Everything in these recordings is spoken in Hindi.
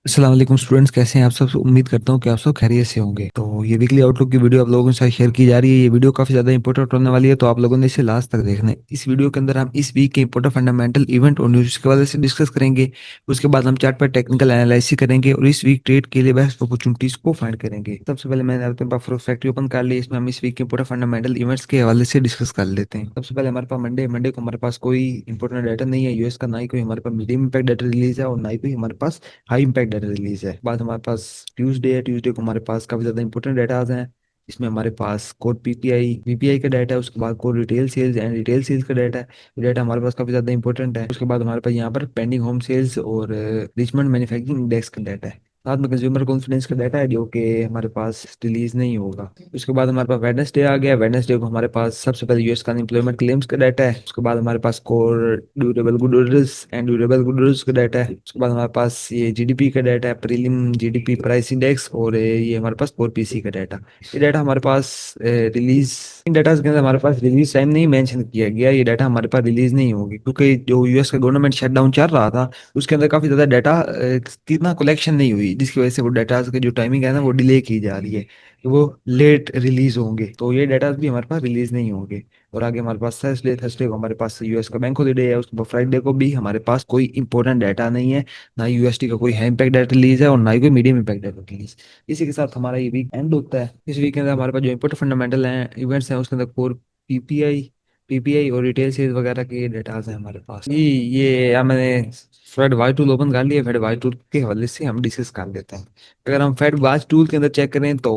अस्सलाम वालेकुम स्टूडेंट्स, कैसे हैं आप सब। उम्मीद करता हूँ कि आप सब खैरियत से होंगे। तो ये वीकली आउटलुक की वीडियो आप लोगों के साथ शेयर की जा रही है। ये वीडियो काफी ज्यादा इंपॉर्टेंट होने वाली है, तो आप लोगों ने इसे लास्ट तक देखना है। इस वीडियो के अंदर हम इस वीक के इंपॉर्टेंट फंडामेंटल इवेंट और न्यूज के बारे से डिस्कस करेंगे। उसके बाद हम चार्ट पर टेक्निकल एनालिसिस करेंगे और इस वीक ट्रेड के लिए बेस्ट अपॉर्चुनिटीज को फाइंड करेंगे। सबसे पहले मैंने अपने पास फैक्ट्री ओपन कर ली। इसमें हम इस वीक के इंपॉर्टेंट फंडामेंटल इवेंट्स के हवाले से डिस्कस कर लेते हैं। सबसे पहले हमारे पास मंडे मंडे को हमारे पास कोई इंपॉर्टेंट डाटा नहीं है यूएस का, ना ही कोई हमारे पास मीडियम इंपैक्ट डाटा रिलीज है और ना ही कोई हमारे पास हाई इम्पैक्ट डाटा रिलीज है। बाद हमारे पास ट्यूसडे है। ट्यूसडे को हमारे पास काफी ज्यादा इंपॉर्टेंट डाटा आते हैं। इसमें हमारे पास कोर पीपीआई पीपीआई का डाटा है। उसके बाद core retail sales and retail sales का डाटा है। ये डाटा हमारे पास काफी ज्यादा इंपॉर्टेंट है। उसके बाद हमारे पास यहाँ पर पेंडिंग होम सेल्स और रिचमंड मैन्युफैक्चरिंग इंडेक्स का डाटा है। साथ में कंज्यूमर कॉन्फिडेंस का डाटा है जो कि हमारे पास रिलीज नहीं होगा। उसके बाद हमारे पास वेडनेसडे आ गया। वेडनेसडे को हमारे पास सबसे पहले यूएस का अनएम्प्लॉयमेंट क्लेम्स का डाटा है। उसके बाद हमारे पास core durable goods and durable goods का डाटा है। उसके बाद हमारे पास ये जीडीपी का डाटा है, प्रीलिम जीडीपी प्राइस इंडेक्स, और ये हमारे पास कोर पीसी का डाटा। ये डाटा हमारे पास रिलीज इन डाटा के अंदर हमारे पास रिलीज टाइम नहीं मेंशन किया गया। ये डाटा हमारे पास रिलीज नहीं होगी क्योंकि जो यूएस का गवर्नमेंट शटडाउन चल रहा था उसके अंदर काफी ज्यादा डाटा कितना कलेक्शन नहीं हुई, जिसकी वजह से वो डाटा की जो टाइमिंग है ना वो डिले की जा रही है। तो वो लेट रिलीज होंगे, तो ये डाटा भी हमारे पास रिलीज नहीं होंगे। और आगे हमारे पास थर्सडे थर्सडे को हमारे पास यूएस का बैंक हॉलीडे है। उसके बाद फ्राइडे को भी हमारे पास कोई इंपॉर्टेंट डाटा नहीं है। ना यूएसटी का कोई हाई इम्पैक्ट डाटा रिलीज है और ना ही कोई मीडियम इम्पैक्ट डाटा रिलीज। इसी के साथ हमारा ये वीक एंड होता है। इस वीक के अंदर हमारे पास जो इंपॉर्टेंट फंडामेंटल हैं इवेंट्स हैं उसके अंदर कोर पीपीआई पीपीआई और रिटेल सेल्स वगैरह के डेटाज हैं हमारे पास। ये मैंने फेड वाई टूल ओपन कर लिया। फेड वाई टूल के हवाले से हम डिस्कस कर लेते हैं। अगर हम फेड वाच टूल के अंदर चेक करें तो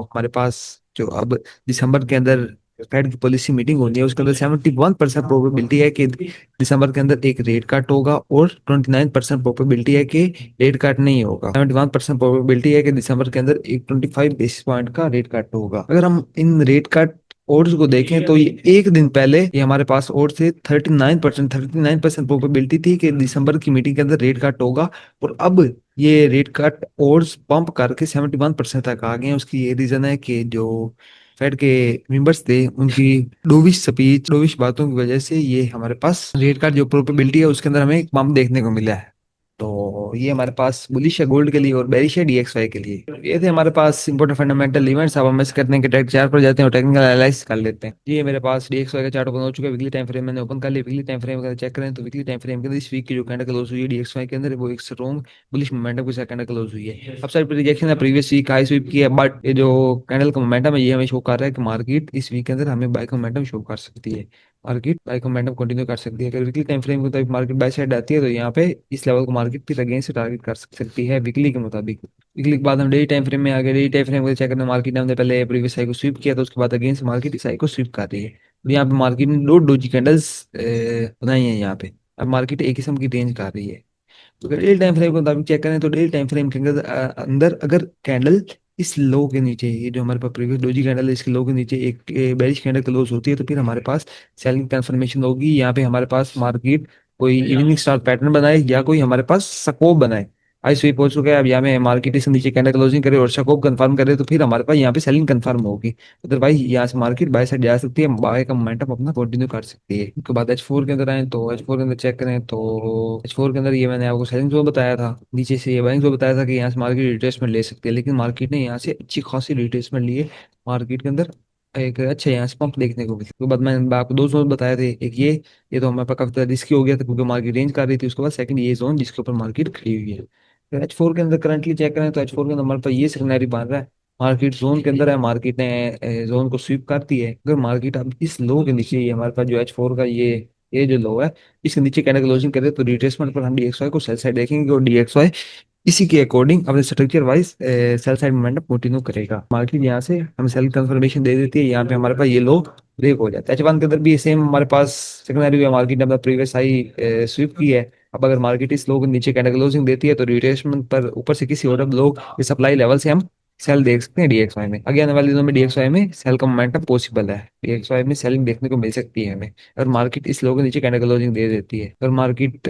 हमारे पास जो अब दिसंबर के अंदर फेड की पॉलिसी मीटिंग होनी है उसके अंदर 71% प्रोबेबिलिटी है कि दिसंबर के अंदर एक रेट कट होगा और 29% प्रोबेबिलिटी है कि रेट कट नहीं होगा। 71% प्रोबेबिलिटी है कि दिसंबर के अंदर एक 25 बेसिस पॉइंट का रेट कट होगा। अगर हम इन रेट कट ओड्स को देखें तो ये एक दिन पहले ये हमारे पास ओड्स थे 39% प्रोबेबिलिटी थी कि दिसंबर की मीटिंग के अंदर रेट कट होगा। और अब ये रेट कट ओड्स पंप करके 71% तक आ गए हैं। उसकी ये रीजन है कि जो फेड के मेंबर्स थे उनकी डोविश स्पीच डोविश बातों की वजह से ये हमारे पास रेट कार्ड जो प्रोबेबिलिटी है उसके अंदर हमें एक बम्प देखने को मिला है। तो ये हमारे पास बुलिश है गोल्ड के लिए और बेरिश है डीएक्सवाई के लिए। तो ये थे हमारे पास इंपॉर्टेंट फंडामेंटल इवेंट्स। अब हम ऐसे करते हैं कि टेक चार्ट पर जाते हैं और टेक्निकल एनालाइसिस कर लेते हैं। ये मेरे पास डीएक्सवाई का चार्ट ओपन हो चुका है। वीकली टाइम फ्रेम मैंने ओपन कर लिया। वीकली टाइम फ्रेम अगर चेक करें तो वीकली टाइम फ्रेम के अंदर इस वीक की जो कैंडल क्लोज हुई है डीएक्सवाई के अंदर वो एक स्ट्रॉन्ग बुलिश मोमेंटम के साथ कैंडल क्लोज हुई है। अब साइड पर रिजेक्शन है, प्रीवियस वीक हाई स्वीप की है, बट ये जो कैंडल का मोमेंटम है ये हमें शो कर रहा है कि मार्केट इस वीक के अंदर हमें बाय का मोमेंटम शो कर सकती है। मार्केट बाय का मोमेंटम कंटिन्यू कर सकती है। अगर वीकली टाइम फ्रेम के मुताबिक मार्केट बाय साइड आती है तो यहाँ पे इस लेवल को मार्केट फिर अगेन से टारगेट कर सकती है वीकली के मुताबिक। वीकली के बाद हम डेली टाइम फ्रेम में आ गए। डेली टाइम फ्रेम को चेक करना, मार्केट ने हमने पहले प्रीवियस हाई को स्वीप किया तो उसके बाद अगेन से मार्केट इस हाई को स्वीप कर रही है। और यहाँ पे मार्केट ने दो डोजी कैंडल्स बनाई है यहाँ पे। अब मार्केट एक किस्म की रेंज कर रही है। तो अगर डेली टाइम फ्रेम को मुताबिक चेक करें तो डेली टाइम फ्रेम के अंदर अंदर अगर कैंडल इस लो के नीचे, ये जो हमारे पास प्रीवियस डोजी कैंडल है इसके लो के नीचे एक बेरिश कैंडल क्लोज होती है तो फिर हमारे पास सेलिंग कंफर्मेशन होगी। यहाँ पे हमारे पास मार्केट कोई इवनिंग स्टार पैटर्न बनाए या कोई हमारे पास स्कोप बनाए। आई स्वीप हो चुका है। अब यहाँ में मार्केट इस नीचे कैंडल क्लोजिंग करे और स्कोप कंफर्म करे तो फिर हमारे पास यहाँ पे सेलिंग कंफर्म होगी। अदरवाइज यहाँ से मार्केट बाय साइड जा सकती है, बाय का मोमेंटम अपना कंटिन्यू कर सकती है। उसके बाद H4 के अंदर आए तो H4 के अंदर चेक करें तो H4 के अंदर ये मैंने आपको सेलिंग जोन बताया था, नीचे से ये बाइंग जोन बताया था कि यहाँ से मार्केट रिट्रेसमेंट ले सकती है। लेकिन मार्केट ने यहाँ से अच्छी खासी रिट्रेसमेंट लिए। मार्केट के अंदर एक अच्छा यहाँ से पंप देखने को मिला। उसके बाद मैंने आपको दो जोन बताए थे। एक ये तो हमारे पास काफी रिस्की हो गया था क्योंकि मार्केट रेंज कर रही थी। उसके बाद सेकंड ये जोन जिसके ऊपर मार्केट खड़ी हुई है। H4 के अंदर करंटली चेक करें तो H4 के अंदर हमारे पास ये सिग्नरी बन रहा है। मार्केट जोन के अंदर है, मार्केट ने जोन को स्वीप करती है। अगर मार्केट अब इस लो के नीचे ये हमारे पास जो H4 का ये जो लो है इसके नीचे कैंडल क्लोजिंग करे तो रिट्रेसमेंट पर हम डीएक्सवाई को सेल साइड देखेंगे और डीएक्सवाई इसी के अकॉर्डिंग अपने structure wise sell side momentum continue करेगा। मार्केट यहाँ से हमें सेल कंफर्मेशन दे देती है। यहाँ पे हमारे पास ये लो ब्रेक हो जाता है। H1 के अंदर भी सेम हमारे पास सिग्नरी है। मार्केट ने अपना प्रीवियस हाई स्वीप की है। अब अगर मार्केट इस लो के नीचे कैंडल क्लोजिंग देती है तो रिट्रेसमेंट पर ऊपर से किसी और लो सप्लाई लेवल से हम सेल देख सकते हैं डीएक्सवाई में। आगे आने वाले दिनों में डीएक्सवाई में सेल का मोमेंटम पॉसिबल है। डीएक्सवाई में सेलिंग देखने को मिल सकती है हमें अगर मार्केट इस लो के नीचे कैंडल क्लोजिंग दे देती है। अगर मार्केट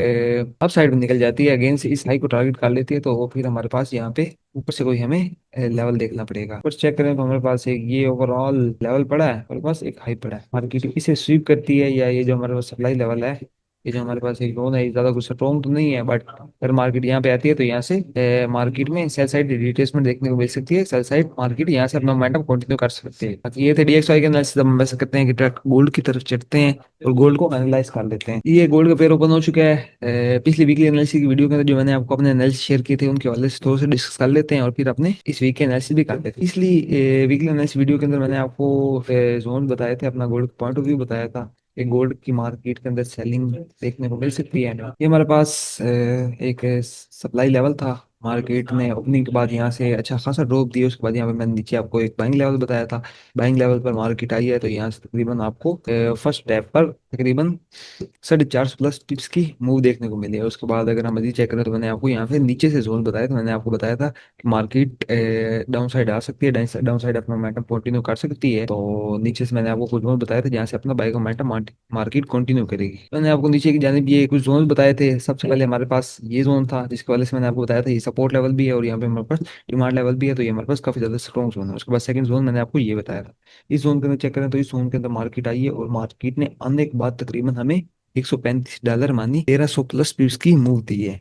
अप साइड में निकल जाती है अगेन से इस हाई को टारगेट कर लेती है तो वो फिर हमारे पास यहाँ पे ऊपर से कोई हमें लेवल देखना पड़ेगा। ऊपर चेक करें तो हमारे पास एक ये ओवरऑल लेवल पड़ा है, हमारे पास एक हाई पड़ा है। मार्केट इसे स्वीप करती है या ये जो हमारे पास सप्लाई लेवल है ये जो हमारे पास एक जोन है, ये ज्यादा कुछ स्ट्रॉन्ग तो नहीं है, बट अगर मार्केट यहाँ पे आती है तो यहाँ से मार्केट में सेल साइड रिट्रेसमेंट देखने को मिल सकती है। सेल साइड मार्केट यहाँ से अपना मोमेंटम कंटिन्यू कर सकती है। बाकी ये थे DXY के एनालिसिस। हम बस करते हैं कि ट्रक गोल्ड की तरफ चढ़ते हैं और गोल्ड को एनालाइज कर लेते हैं। ये गोल्ड का पेयर ओपन हो चुका है। पिछली वीकली एनालिसिस की वीडियो के अंदर जो मैंने आपको अपने एनालिसिस शेयर किए थे, उनके हवाले से थोड़ा सा डिस्कस कर लेते हैं और फिर अपने इस वीक के एनालिसिस भी कर लेते हैं। इसलिए वीकली एनालिसिस वीडियो के अंदर मैंने आपको जोन बताए थे, अपना गोल्ड पॉइंट ऑफ व्यू बताया था कि गोल्ड की मार्केट के अंदर सेलिंग देखने को मिल सकती है। ये हमारे पास एक सप्लाई लेवल था। मार्केट ने ओपनिंग के बाद यहाँ से अच्छा खासा ड्रॉप दिया, उसके बाद यहाँ पे मैंने नीचे आपको एक बाइंग लेवल बताया था। बाइंग लेवल पर मार्केट आई है तो यहाँ से तकरीबन आपको फर्स्ट स्टेप पर तकरीबन 450 प्लस टिप्स की मूव देखने को मिली है। उसके बाद अगर हम मजीद चेक करें तो मैंने आपको यहाँ पे नीचे से जोन बताया था। मैंने आपको बताया था कि मार्केट डाउन साइड आ सकती है, डाउन साइड अपना मोमेंटम कंटिन्यू कर सकती है। तो नीचे से मैंने आपको कुछ जोन बताया था जहाँ से अपना बाइक मोमेंटम मार्केट कंटिन्यू करेगी। मैंने आपको नीचे की जानिब ये कुछ जोन बताए थे। सबसे पहले हमारे पास ये जोन था जिसके वजह से मैंने आपको बताया था ये सपोर्ट लेवल भी है और यहाँ पे हमारे पास डिमांड लेवल भी है, तो ये हमारे पास काफी ज्यादा स्ट्रॉन्ग जोन है। उसके बाद सेकंड जोन मैंने आपको ये बताया था। इस जोन के अंदर चेक करें तो इस जोन के अंदर मार्केट आई है और मार्केट ने आने के बाद तकरीबन हमें $135 मानी 1300 प्लस पिप्स की मूव दी है।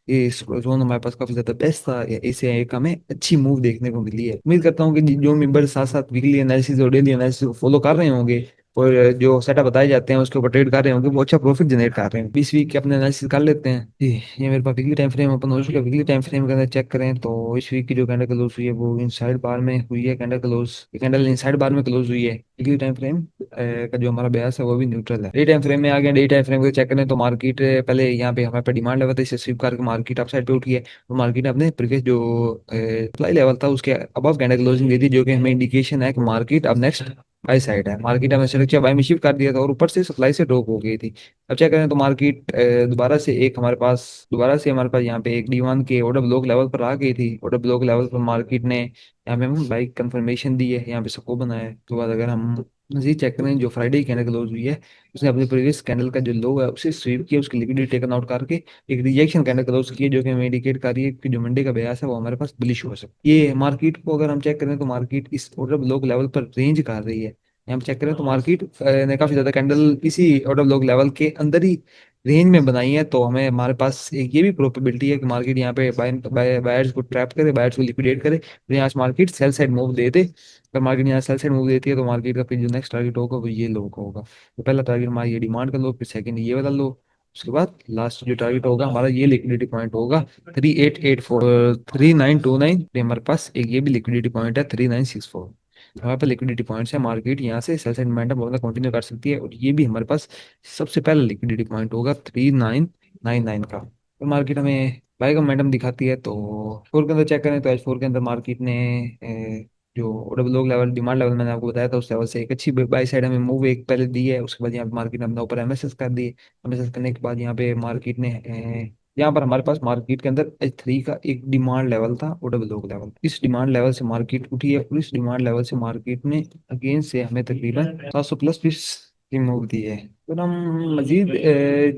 ये जोन हमारे पास काफी ज्यादा बेस्ट था। इसे एक हमें अच्छी मूव देखने को मिली है। उम्मीद करता हूँ कि जो मेंबर साथ साथ वीकली एनालिसिस और डेली एनालिसिस को फॉलो कर रहे होंगे और जो सेटअप बताए जाते हैं उसके ऊपर ट्रेड कर रहे होंगे, वो अच्छा प्रॉफिट जनरेट कर रहे हैं। 20 वीक के अपने एनालिसिस कर लेते हैं जी। ये मेरे पास वीकली टाइम फ्रेम ओपन हो चुका है। वीकली टाइम फ्रेम के अंदर चेक करें तो इस वीक की जो कैंडल क्लोज हुई है वो इनसाइड बार में हुई है। कैंडल क्लोज, कैंडल इनसाइड बार में क्लोज हुई है। वीकली टाइम फ्रेम का जो हमारा ब्यास है वो भी न्यूट्रल है। डे टाइम फ्रेम में आ गया। डे टाइम फ्रेम को चेक करें तो मार्केट पहले यहाँ पे हमारे पे डिमांड लेवल था, इसे स्वीप करके मार्केट अपसाइड पे उठी है। तो मार्केट ने अपने प्रीवियस जो सप्लाई लेवल था उसके अबव कैंडल क्लोजिंग दी थी, जो कि हमें इंडिकेशन है कि मार्केट अब नेक्स्ट बाई साइड है। मार्केट हमें सुरक्षा बाई में शिफ्ट कर दिया था और ऊपर से सप्लाई से ड्रॉप हो गई थी। अब चेक करें तो मार्केट दोबारा से हमारे पास यहाँ पे एक D1 के ऑर्डर ब्लॉक लेवल पर आ गई थी। ऑर्डर ब्लॉक लेवल पर मार्केट ने यहाँ पे हमें बाइक कंफर्मेशन दी है, यहाँ पे सको बनाया है। तो बाद अगर हम मजीद चेक करें, जो फ्राइडे कैंडल क्लोज हुई है उसने अपने प्रीवियस कैंडल का जो लो है उसे स्वीप किया, उसकी लिक्विडिटी टेकन आउट करके एक रिजेक्शन कैंडल क्लोज की है, जो कि हमें इंडिकेट कर रही है कि जो मंडे का ब्यास है वो हमारे पास बुलिश हो सकता है। ये मार्केट को अगर हम चेक करें तो मार्केट इस ऑर्डर ब्लॉक लेवल पर रेंज कर रही है। यहाँ पे चेक करें तो मार्केट ने काफी ज्यादा कैंडल इसी ऑर्डर ब्लॉक लेवल के अंदर ही रेंज में बनाई है। तो हमें हमारे पास एक ये भी प्रोबेबिलिटी है कि मार्केट यहाँ पे बायर्स को ट्रैप करे, बायर्स को लिक्विडेट करे और यहाँ से मार्केट सेल साइड मूव दे दे। अगर मार्केट यहाँ सेल साइड मूव देती है तो मार्केट का फिर जो नेक्स्ट टारगेट होगा वो ये लो का होगा। तो पहला टारगेट हमारा ये डिमांड का लो, फिर सेकंड ये वाला लो, उसके बाद लास्ट जो टारगेट होगा हमारा ये लिक्विडिटी पॉइंट होगा 3884 3929। हमारे पास एक ये भी लिक्विडिटी पॉइंट है 3964। हमारे पास लिक्विडिटी पॉइंट्स है। मार्केट यहाँ से सेल साइड मोमेंटम अपना कंटिन्यू कर सकती है और ये भी हमारे पास सबसे पहला लिक्विडिटी पॉइंट होगा 3999 का। तो मार्केट हमें बाय का मोमेंटम दिखाती है। तो फोर के अंदर चेक करें तो H4 के अंदर मार्केट ने जो डबल लेवल डिमांड लेवल मैंने आपको बताया था उस लेवल से एक अच्छी बाई साइड हमें मूव एक पहले दी है। उसके बाद यहाँ पे मार्केट ने अपना ऊपर MSS कर दी। MSS करने के बाद यहाँ पे मार्केट ने यहाँ पर हमारे पास मार्केट के अंदर H3 का एक डिमांड लेवल था और डबल लेवल। इस डिमांड लेवल से मार्केट उठी है और इस डिमांड लेवल से मार्केट ने अगेन से हमें तकरीबन 700 प्लस पीस की मूव दी है। तो हम मजीद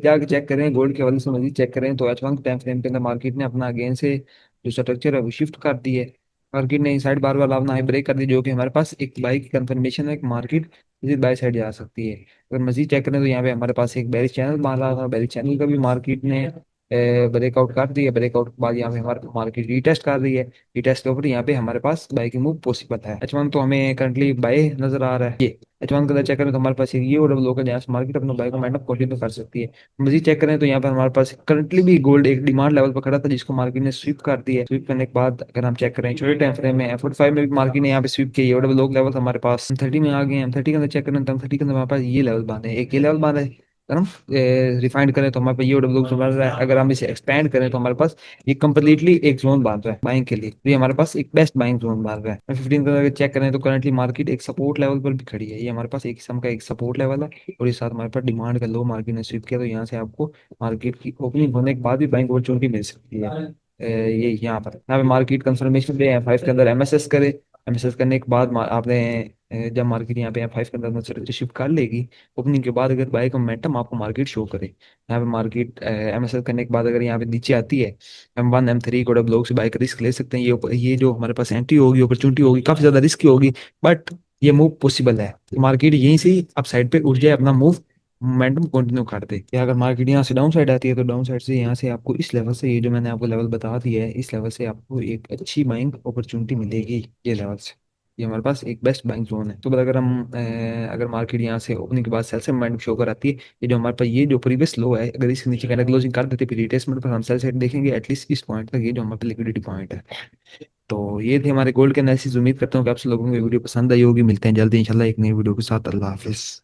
जाके चेक करें, गोल्ड के हवाले से मजीद चेक करें तो H1 टाइम फ्रेम के अंदर मार्केट ने अपना अगेन से जो स्ट्रक्चर है वो शिफ्ट कर दी है। मार्केट ने साइड बार बार अपना हाई ब्रेक कर दी, जो कि हमारे पास एक बाई की कंफर्मेशन है कि मार्केट मजीद बाई साइड जा सकती है। अगर मजीद चेक करें तो यहाँ पे हमारे पास एक बेरिश चैनल मार रहा था, बेरिश चैनल का भी मार्केट ने ब्रेकआउट कर दिया। ब्रेकआउट के बाद यहाँ पे हमारे मार्केट रीटेस्ट कर रही है। रीटेस्ट के ऊपर यहाँ पे हमारे पास बाई की मूव पॉसिबल है। H1 तो हमें करंटली बाई नजर आ रहा है। ये H1 का चेक करें तो हमारे पास एक ये ऑर्डर ब्लॉक है जहाँ से मार्केट अपना बाई को मोमेंटम कंटिन्यू कर सकती है। मजीद चेक करें तो यहाँ पर हमारे पास करंटली भी गोल्ड एक डिमांड लेवल पर खड़ा था जिसको मार्केट ने स्वीप कर दिया है। स्वीप करने के बाद अगर हम चेक करें छोटे टाइम फ्रेम में F45 में भी मार्केट ने यहाँ पे स्वीप किया। ये ऑर्डर ब्लॉक लेवल हमारे पास 30 में आ गए हैं। 30 के अंदर चेक करें तो 30 के अंदर हमारे पास ये लेवल बांधे हैं, एक ये लेवल बांधा है। अगर हम रिफाइंड करें तो हमारे पास ये ऑर्डर ब्लॉक बन रहा है। अगर हम इसे एक्सपेंड करें तो हमारे पास ये कंप्लीटली एक जोन बन रहा है बाइंग के लिए। तो ये हमारे पास एक बेस्ट बाइंग जोन बन रहा है। 15 का अगर चेक करें तो करंटली मार्केट एक सपोर्ट लेवल पर भी खड़ी है। ये हमारे पास एक किस्म का एक सपोर्ट लेवल है और इस साथ हमारे पास डिमांड का लो मार्केट ने स्वीप किया। तो यहाँ से आपको मार्केट की ओपनिंग होने के बाद भी बाइंग अपॉर्चुनिटी मिल सकती है। ये यहाँ पे मार्केट कंफर्मेशन पे F5 के अंदर MSS करे। MSS करने के बाद आपने जब मार्केट यहाँ पे F5 के अंदर शिफ्ट कर लेगी ओपनिंग के बाद, अगर बाय का मोमेंटम आपको मार्केट शो करे, यहाँ पे मार्केट MSS करने के बाद अगर यहाँ पे नीचे आती है M1 M3 को ब्लॉक से बाय का रिस्क ले सकते हैं। ये जो हमारे पास एंट्री होगी अपॉर्चुनिटी होगी काफी ज्यादा रिस्की होगी, बट ये मूव पॉसिबल है। मार्केट यहीं से ही अप साइड पे उठ जाए, अपना मूव मोमेंटम कंटिन्यू कर दे, कि अगर मार्केट यहाँ से डाउन साइड आती है तो डाउन साइड से यहाँ से आपको इस लेवल से, ये जो मैंने आपको लेवल बता दिया है, इस लेवल से आपको एक अच्छी बाइंग अपॉर्चुनिटी मिलेगी ये लेवल से। ये हमारे पास एक बेस्ट बाइंग जोन है। तो बस अगर हम अगर मार्केट यहाँ से ओपनिंग के बाद सेल से मोमेंटम शो कर आती है, ये जो हमारे पास ये जो प्रीवियस लो है, अगर इसके नीचे कैंडल क्लोजिंग कर देते फिर रिट्रेसमेंट पर हम सेल साइड देखेंगे एटलीस्ट इस पॉइंट तक, ये जो हमारे पास लिक्विडिटी पॉइंट है। तो ये थे हमारे गोल्ड के एनालिसिस। उम्मीद करता हूँ कि आप सब लोगों को ये वीडियो पसंद आई होगी। मिलते हैं जल्दी इंशाल्लाह एक नई वीडियो के साथ। अल्लाह हाफिज।